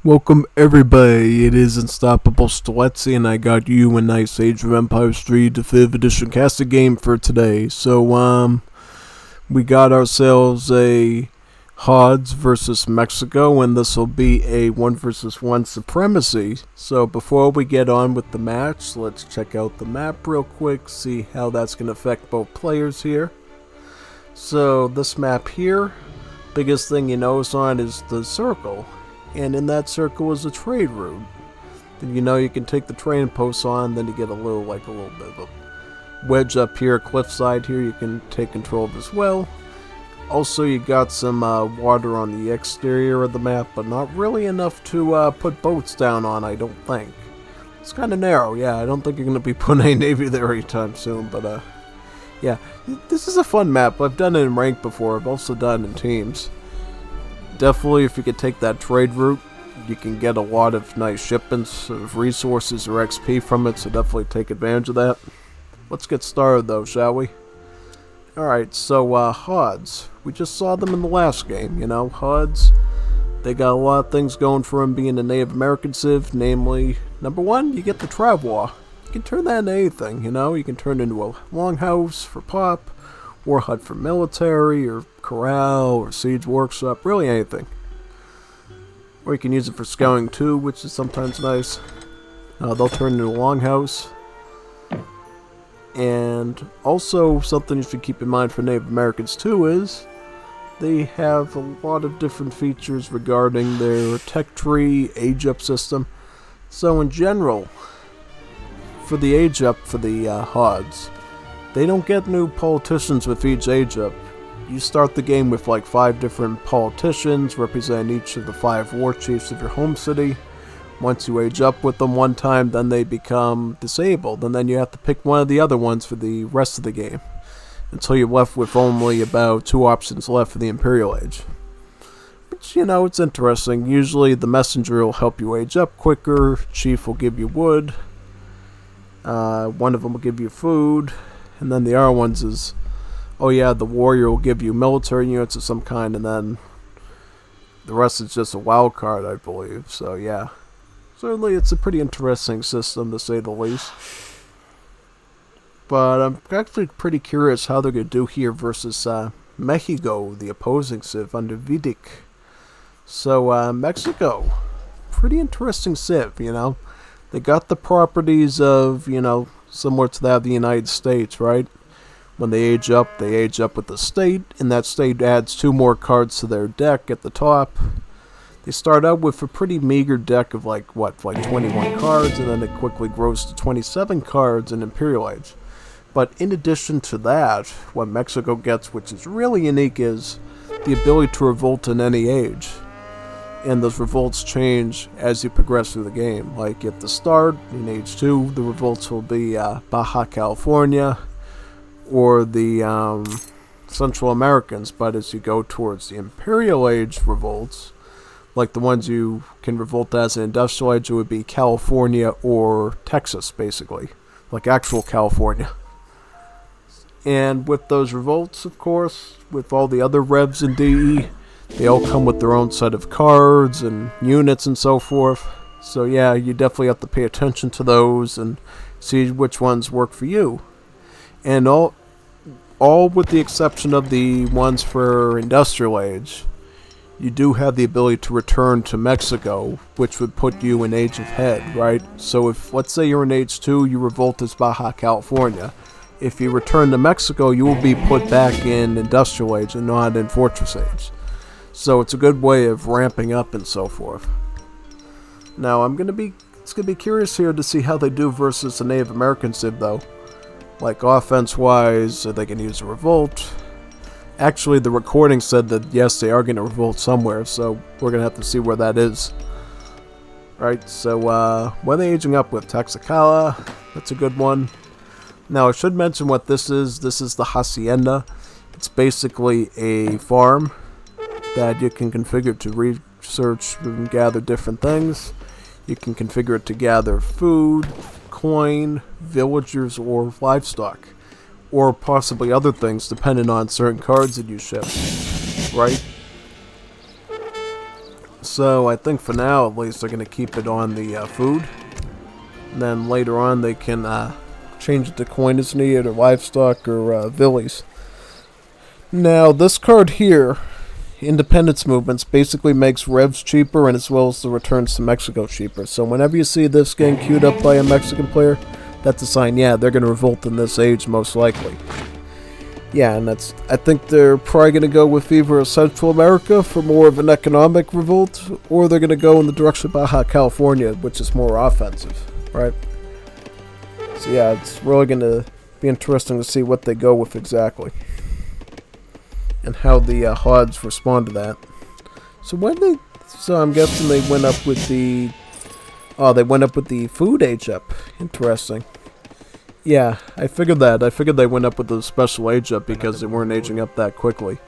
Welcome everybody, it is Unstoppable Stiletsy and I got you a nice Age of Empires 3 Definitive Edition casted game for today. So we got ourselves a Hauds versus Mexico, and this will be a 1 versus 1 supremacy. So before we get on with the match, let's check out the map real quick, see how that's going to affect both players here. So this map here, biggest thing you notice on is the circle. And in that circle is a trade route. Then you can take the trading posts on, then you get a little bit of a wedge up here, cliffside here you can take control of as well. Also you got some water on the exterior of the map, but not really enough to put boats down on, I don't think. It's kind of narrow, yeah, I don't think you're going to be putting a navy there anytime soon, but yeah. This is a fun map. I've done it in ranked before, I've also done it in teams. Definitely, if you could take that trade route, you can get a lot of nice shipments of resources or XP from it, so definitely take advantage of that. Let's get started though, shall we? Alright, so Hauds. We just saw them in the last game, Hauds. They got a lot of things going for them being a Native American civ, namely, number one, you get the Travois. You can turn that into anything, You can turn it into a longhouse for pop, war hut for military, or corral, or siege workshop, really anything. Or you can use it for scouting too, which is sometimes nice. They'll turn into a longhouse. And also something you should keep in mind for Native Americans too is they have a lot of different features regarding their tech tree, age up system. So in general, for the age up for the Hauds, they don't get new politicians with each age up. You start the game with like 5 different politicians representing each of the 5 war chiefs of your home city. Once you age up with them one time, then they become disabled, and then you have to pick one of the other ones for the rest of the game, until you're left with only about 2 options left for the Imperial Age. But it's interesting. Usually the messenger will help you age up quicker, chief will give you wood, one of them will give you food, and then the other ones is, oh yeah, the warrior will give you military units of some kind, and then the rest is just a wild card, I believe. So yeah, certainly it's a pretty interesting system to say the least. But I'm actually pretty curious how they're going to do here versus Mexico, the opposing civ under Vidic. So Mexico, pretty interesting civ, They got the properties of, similar to that of the United States, right? When they age up with the state, and that state adds 2 more cards to their deck at the top. They start out with a pretty meager deck of like 21 cards, and then it quickly grows to 27 cards in Imperial Age. But in addition to that, what Mexico gets, which is really unique, is the ability to revolt in any age. And those revolts change as you progress through the game. Like at the start, in Age 2, the revolts will be Baja California, or the Central Americans, but as you go towards the Imperial Age revolts, like the ones you can revolt as an Industrial Age, it would be California or Texas, basically, like actual California. And with those revolts, of course, with all the other revs in DE, they all come with their own set of cards and units and so forth. So yeah, you definitely have to pay attention to those and see which ones work for you. And all with the exception of the ones for Industrial Age, you do have the ability to return to Mexico, which would put you in Age of Head, right? So if, let's say you're in Age 2, you revolt as Baja California. If you return to Mexico, you will be put back in Industrial Age and not in Fortress Age. So it's a good way of ramping up and so forth. Now it's gonna be curious here to see how they do versus the Native American civ though. Like offense-wise, are they going to use a revolt? Actually, the recording said that yes, they are going to revolt somewhere, so we're going to have to see where that is. Right, so what are they aging up with? Texacala, that's a good one. Now, I should mention what this is. This is the Hacienda. It's basically a farm that you can configure to research and gather different things. You can configure it to gather food, coin, villagers, or livestock, or possibly other things depending on certain cards that you ship, right? So I think for now, at least, they're going to keep it on the food. And then later on, they can change it to coinage needed or livestock or villies. Now, this card here, Independence Movements, basically makes revs cheaper and as well as the returns to Mexico cheaper. So whenever you see this getting queued up by a Mexican player, that's a sign, yeah, they're going to revolt in this age most likely. Yeah, and I think they're probably going to go with either Central America for more of an economic revolt, or they're going to go in the direction of Baja California, which is more offensive, right? So yeah, it's really going to be interesting to see what they go with exactly. And how the Hauds respond to that. So I'm guessing they went up with the... Oh, they went up with the food age up. Interesting. Yeah, I figured that. I figured they went up with the special age up because they weren't aging up that quickly.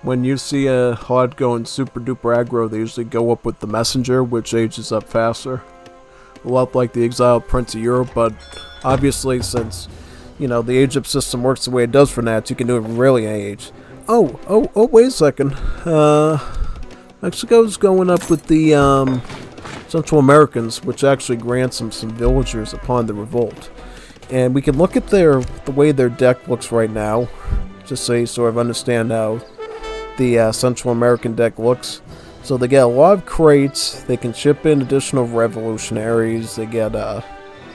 When you see a Haud going super duper aggro, they usually go up with the Messenger, which ages up faster. A lot like the Exiled Prince of Europe, but obviously since, you know, the age up system works the way it does for Nats, you can do it really any age. Oh, wait a second. Mexico's going up with the Central Americans, which actually grants them some villagers upon the revolt. And we can look at the way their deck looks right now, just so you sort of understand how the Central American deck looks. So they get a lot of crates, they can ship in additional revolutionaries, they get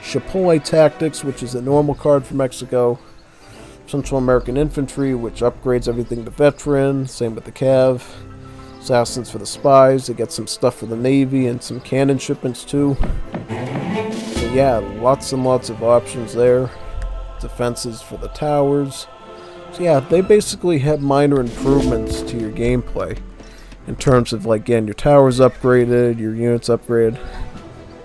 Chipotle Tactics, which is a normal card for Mexico, Central American Infantry, which upgrades everything to Veteran, same with the Cav, Assassins for the Spies, they get some stuff for the Navy and some cannon shipments too. So yeah, lots and lots of options there. Defenses for the towers. So yeah, they basically have minor improvements to your gameplay. In terms of, like, getting your towers upgraded, your units upgraded.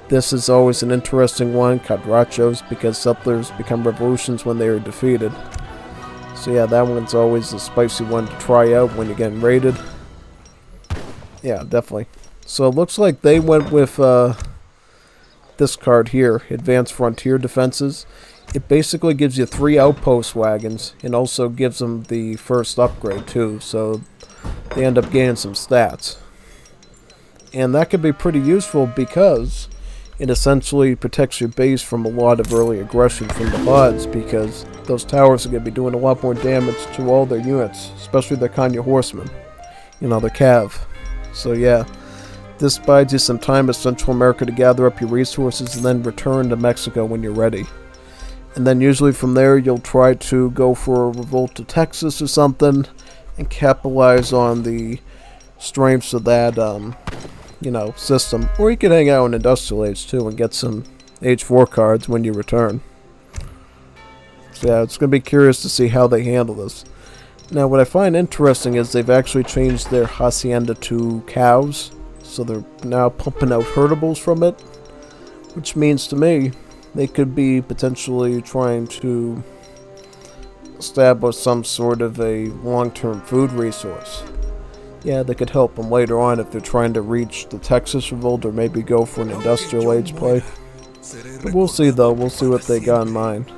This is always an interesting one, Quadrachos, because settlers become revolutions when they are defeated. So yeah, that one's always a spicy one to try out when you're getting raided. Yeah, definitely. So it looks like they went with this card here, Advanced Frontier Defenses. It basically gives you 3 outpost wagons and also gives them the first upgrade too, so they end up gaining some stats. And that could be pretty useful because it essentially protects your base from a lot of early aggression from the Hauds, because those towers are going to be doing a lot more damage to all their units, especially their Kanya Horsemen, you know, their Cav. So yeah, this buys you some time in Central America to gather up your resources and then return to Mexico when you're ready. And then usually from there you'll try to go for a revolt to Texas or something and capitalize on the strengths of that, you know, system. Or you could hang out in Industrial Age too and get some Age 4 cards when you return. So yeah, it's going to be curious to see how they handle this. Now what I find interesting is they've actually changed their Hacienda to cows. So they're now pumping out herdables from it. Which means to me, they could be potentially trying to establish some sort of a long-term food resource. Yeah, they could help them later on if they're trying to reach the Texas Revolt or maybe go for an Industrial Age play. But we'll see though, we'll see what they got in mind.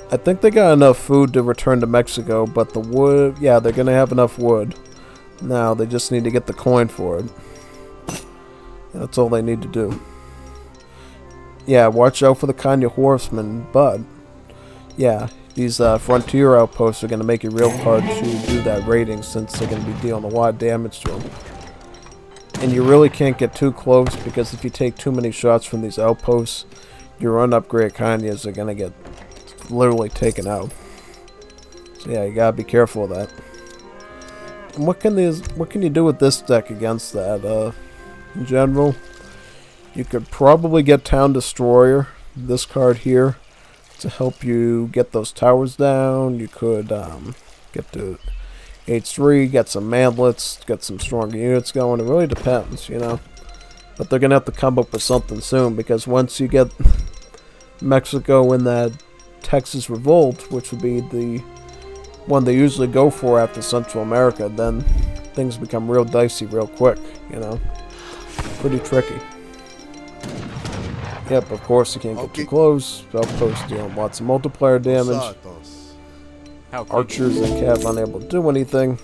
I think they got enough food to return to Mexico, but the wood, yeah, they're going to have enough wood. Now, they just need to get the coin for it. That's all they need to do. Yeah, watch out for the Kanya Horsemen, but yeah, these frontier outposts are going to make it real hard to do that raiding, since they're going to be dealing a lot of damage to them. And you really can't get too close, because if you take too many shots from these outposts, your unupgraded Kanyas are going to get literally taken out. So yeah, you gotta be careful of that. And what can you do with this deck against that? In general, you could probably get Town Destroyer, this card here, to help you get those towers down. You could get to H3, get some mantlets, get some stronger units going. It really depends, you know. But they're gonna have to come up with something soon, because once you get Mexico in that Texas Revolt, which would be the one they usually go for after Central America, then things become real dicey real quick, you know. Pretty tricky. Yep, of course you can't get too close. Outposts dealing lots of multiplier damage. Archers and Cav unable to do anything.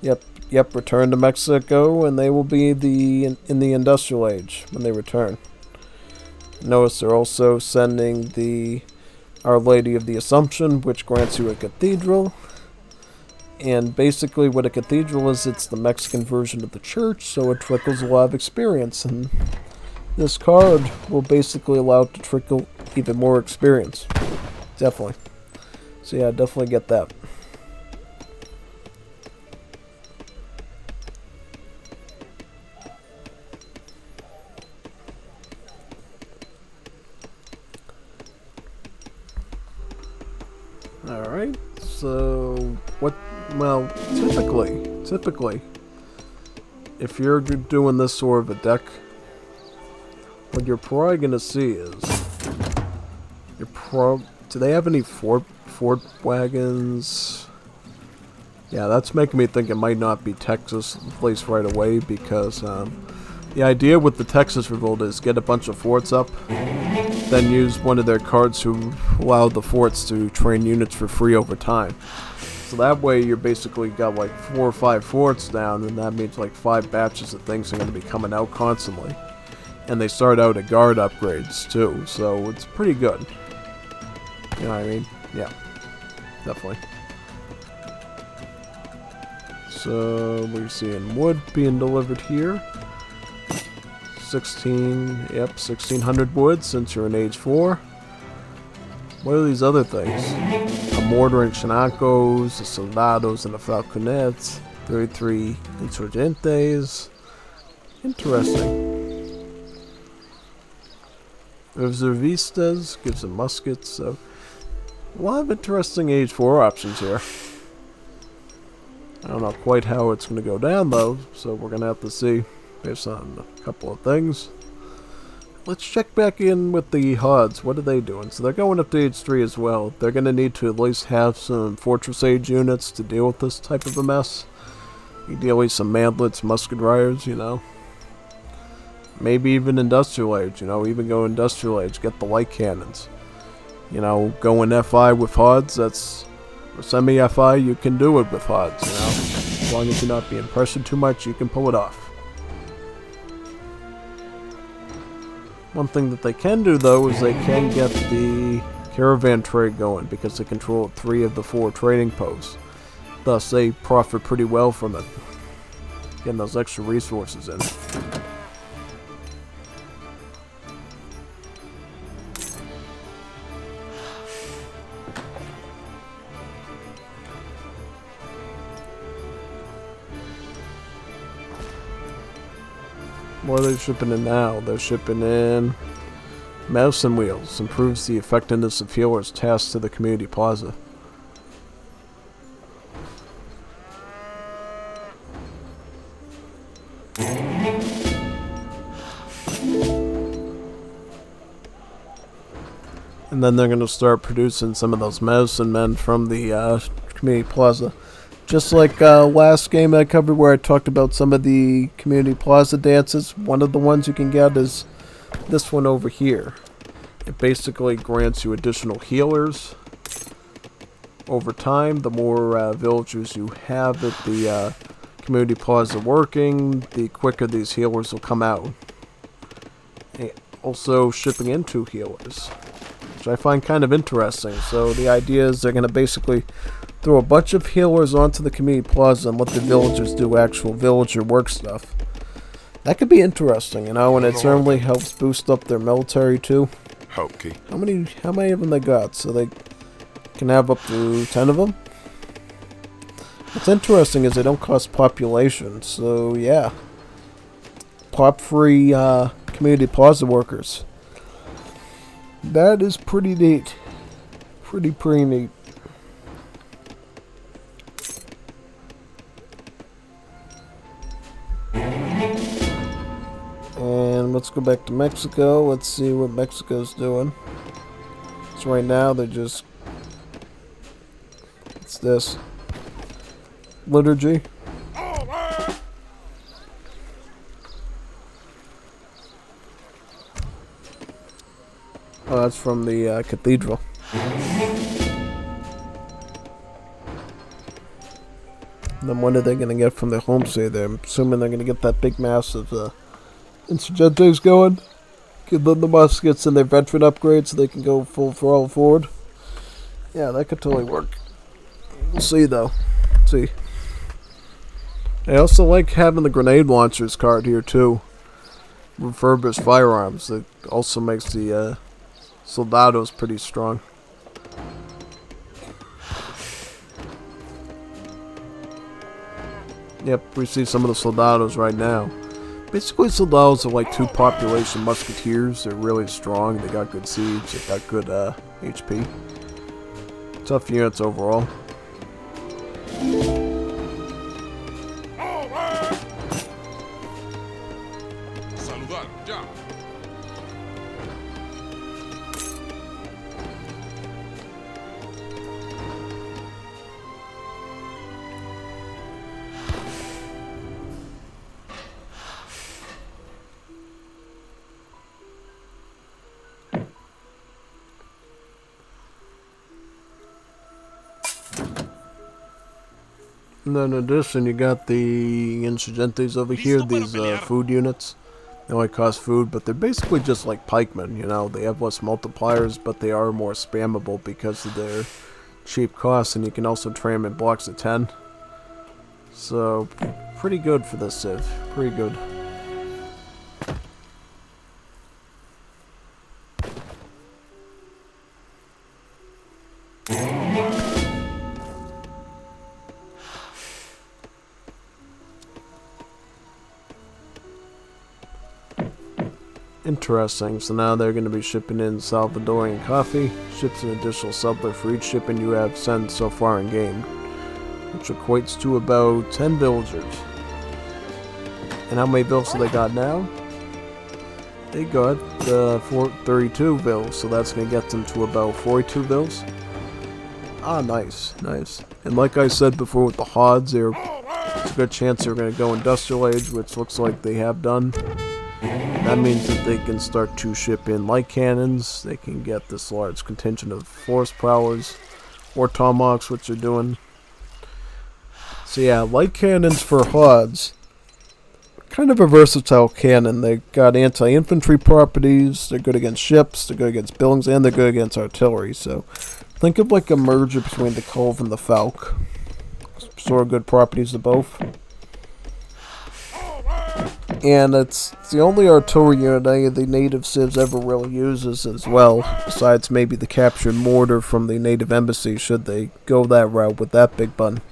Yep, yep, return to Mexico, and they will be in the industrial age when they return. Notice they're also sending the Our Lady of the Assumption, which grants you a cathedral. And basically what a cathedral is, it's the Mexican version of the church, so it trickles a lot of experience. And this card will basically allow it to trickle even more experience. Definitely. So yeah, definitely get that. Alright, so what, well, typically, if you're doing this sort of a deck, what you're probably going to see is, do they have any Ford wagons? Yeah, that's making me think it might not be Texas place right away, because the idea with the Texas Revolt is get a bunch of forts up, then use one of their cards to allow the forts to train units for free over time. So that way you're basically got like 4 or 5 forts down, and that means like 5 batches of things are going to be coming out constantly. And they start out at guard upgrades too, so it's pretty good. You know what I mean? Yeah, definitely. So we're seeing wood being delivered here. 1600 wood since you're in age 4. What are these other things? A mortar and chinacos, the soldados and the falconets, 33 insurgentes. Interesting. Reservistas gives them muskets, so a lot of interesting age 4 options here. I don't know quite how it's going to go down though, so we're going to have to see based on a couple of things. Let's check back in with the Hauds. What are they doing? So they're going up to age 3 as well. They're going to need to at least have some Fortress Age units to deal with this type of a mess. Ideally some Mantlets, Musket Riders, you know. Maybe even Industrial Age, you know. Even go Industrial Age. Get the light cannons. You know, going FI with Hauds, that's... Or semi-FI, you can do it with Hauds, you know. As long as you're not being pressured too much, you can pull it off. One thing that they can do, though, is they can get the caravan trade going, because they control 3 of the 4 trading posts. Thus, they profit pretty well from it. Getting those extra resources in. What are they shipping in now? They're shipping in Mouse and Wheels. Improves the effectiveness of healers tasked to the community plaza. And then they're going to start producing some of those medicine men from the community plaza. Just like last game I covered where I talked about some of the community plaza dances, one of the ones you can get is this one over here. It basically grants you additional healers over time. The more villagers you have at the community plaza working, the quicker these healers will come out. And also shipping in 2 healers, which I find kind of interesting. So the idea is they're going to basically throw a bunch of healers onto the community plaza and let the villagers do actual villager work stuff. That could be interesting, you know, and it certainly helps boost up their military too. Okay. How many of them they got? So they can have up to 10 of them? What's interesting is they don't cost population, so yeah. Pop-free community plaza workers. That is pretty neat. Pretty neat. And let's go back to Mexico. Let's see what Mexico's doing. So right now they're just... It's this. Liturgy. Oh, that's from the cathedral. then what are they going to get from their home save there? I'm assuming they're going to get that big mass of Insurgentes going. Give them the muskets and their veteran upgrades so they can go full throttle forward. Yeah, that could totally work. We'll see, though. See. I also like having the grenade launchers card here, too. Refurbished firearms. It also makes the soldados pretty strong. Yep, we see some of the soldados right now. Basically, soldados are like 2 population musketeers. They're really strong. They got good siege. They got good HP. Tough units overall. And then in addition, you got the Insurgentes over here, these food units. They only cost food, but they're basically just like pikemen, you know. They have less multipliers, but they are more spammable because of their cheap costs, and you can also train them in blocks of 10. So, pretty good for this civ. Pretty good. Interesting. So now they're going to be shipping in Salvadorian coffee. Ships an additional settler for each shipment you have sent so far in game, which equates to about 10 villagers. And how many vills do they got now? They got 32 vills, so that's going to get them to about 42 vills. Ah, nice, nice. And like I said before with the Hauds, there's a good chance they're going to go Industrial Age, which looks like they have done. That means that they can start to ship in light cannons, they can get this large contingent of force prowlers, or tomahawks, which they're doing. So yeah, light cannons for Hauds. Kind of a versatile cannon. They got anti-infantry properties, they're good against ships, they're good against buildings, and they're good against artillery. So think of like a merger between the Cove and the Falk. Sort of good properties of both. And it's the only artillery unit any of the native civs ever really uses as well, besides maybe the captured mortar from the native embassy, should they go that route with that big bun.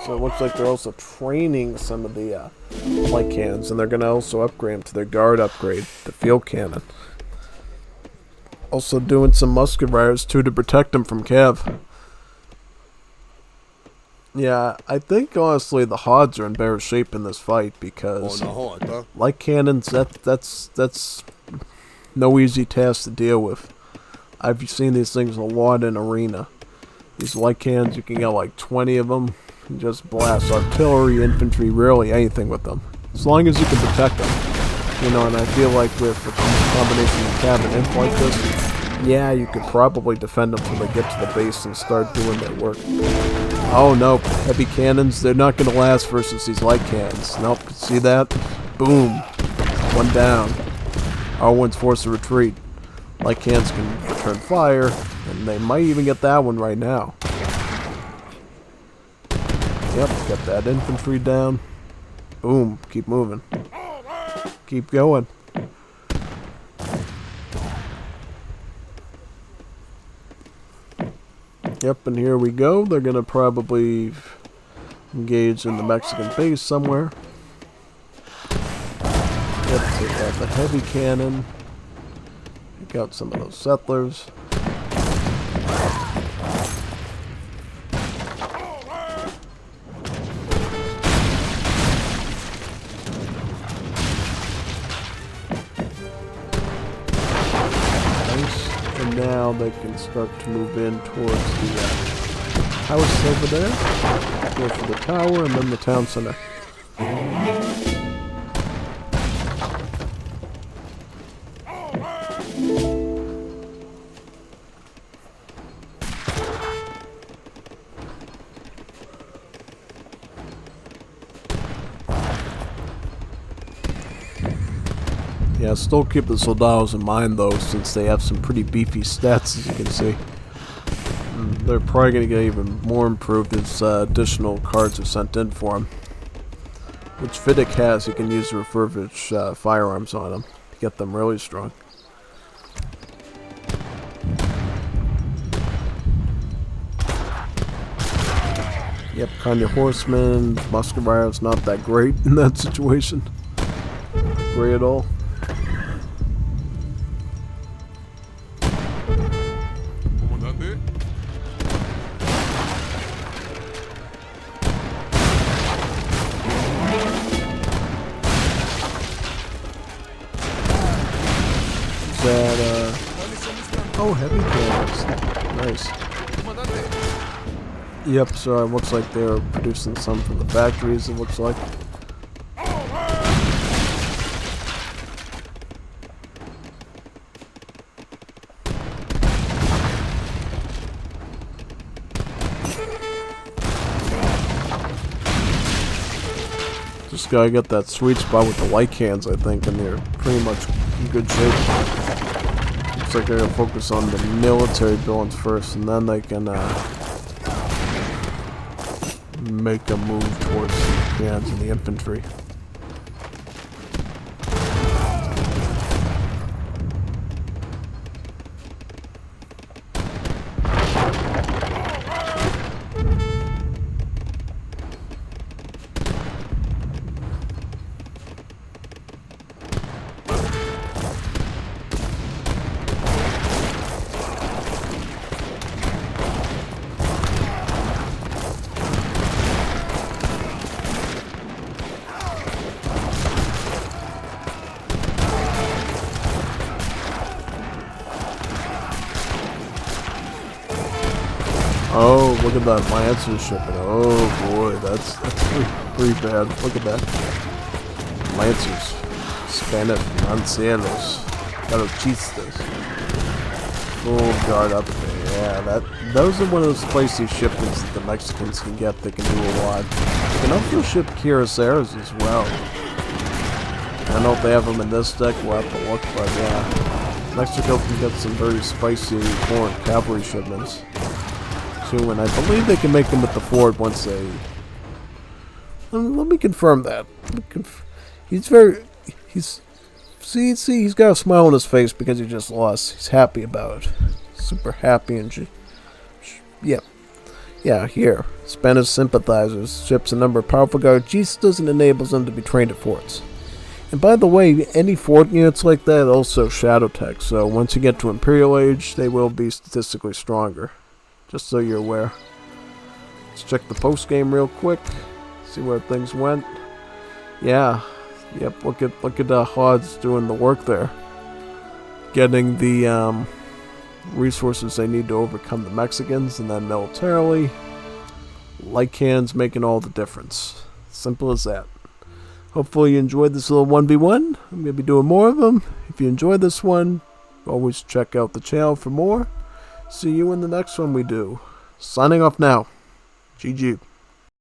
So it looks like they're also training some of the light cannons, and they're going to also upgrade them to their guard upgrade, the field cannon. Also doing some musket riders too to protect them from Cav. Yeah, I think honestly the Hauds are in better shape in this fight because light cannons, that's no easy task to deal with. I've seen these things a lot in arena. These light cannons, you can get like 20 of them and just blast artillery, infantry, really anything with them. As long as you can protect them. You know, and I feel like with a combination of cab and imp like this, yeah, you could probably defend them till they get to the base and start doing their work. Oh no, heavy cannons, they're not going to last versus these light cannons. Nope, see that? Boom. One down. R1's forced to retreat. Light cannons can return fire, and they might even get that one right now. Yep, got that infantry down. Boom, keep moving. Keep going. Yep, and here we go. They're going to probably engage in the Mexican base somewhere. Yep, take out the heavy cannon. Take out some of those settlers. And now they can start to move in towards the house over there. Go for the tower and then the town center. Yeah, still keep the soldados in mind though, since they have some pretty beefy stats, as you can see. They're probably going to get even more improved as additional cards are sent in for them. Which Vidic has, you can use to refurbish firearms on them to get them really strong. Yep, Kanya Horseman, Musketeer's not that great in that situation. Great at all. Oh, heavy cannons. Nice. Yep, so it looks like they're producing some from the factories, it looks like. Just gotta get that sweet spot with the light cans, I think, and they're pretty much in good shape. Looks like they're gonna focus on the military buildings first, and then they can make a move towards the cans and the infantry. Oh, look at that Lancer shipping. Oh boy, that's pretty bad. Look at that. Lancers. Spanish ancianos. Claro chistes. Full guard up there. Yeah, those are one of those spicy shipments that the Mexicans can get. They can do a lot. They can also ship cuirassiers as well. I don't know if they have them in this deck. We'll have to look, but yeah. Mexico can get some very spicy foreign cavalry shipments. And I believe they can make them with the Ford once they... Let me confirm that. He's very... See, he's got a smile on his face because he just lost. He's happy about it. Super happy and... Yeah, here. Spanish sympathizers ships a number of powerful guardistas and enables them to be trained at forts. And by the way, any fort units like that also shadow tech, so once you get to Imperial Age, they will be statistically stronger. Just so you're aware. Let's check the post game real quick. See where things went. Yeah. Yep. Look at Hauds doing the work there. Getting the resources they need to overcome the Mexicans, and then militarily, light cans making all the difference. Simple as that. Hopefully you enjoyed this little 1v1. I'm gonna be doing more of them. If you enjoyed this one, always check out the channel for more. See you in the next one we do. Signing off now. GG.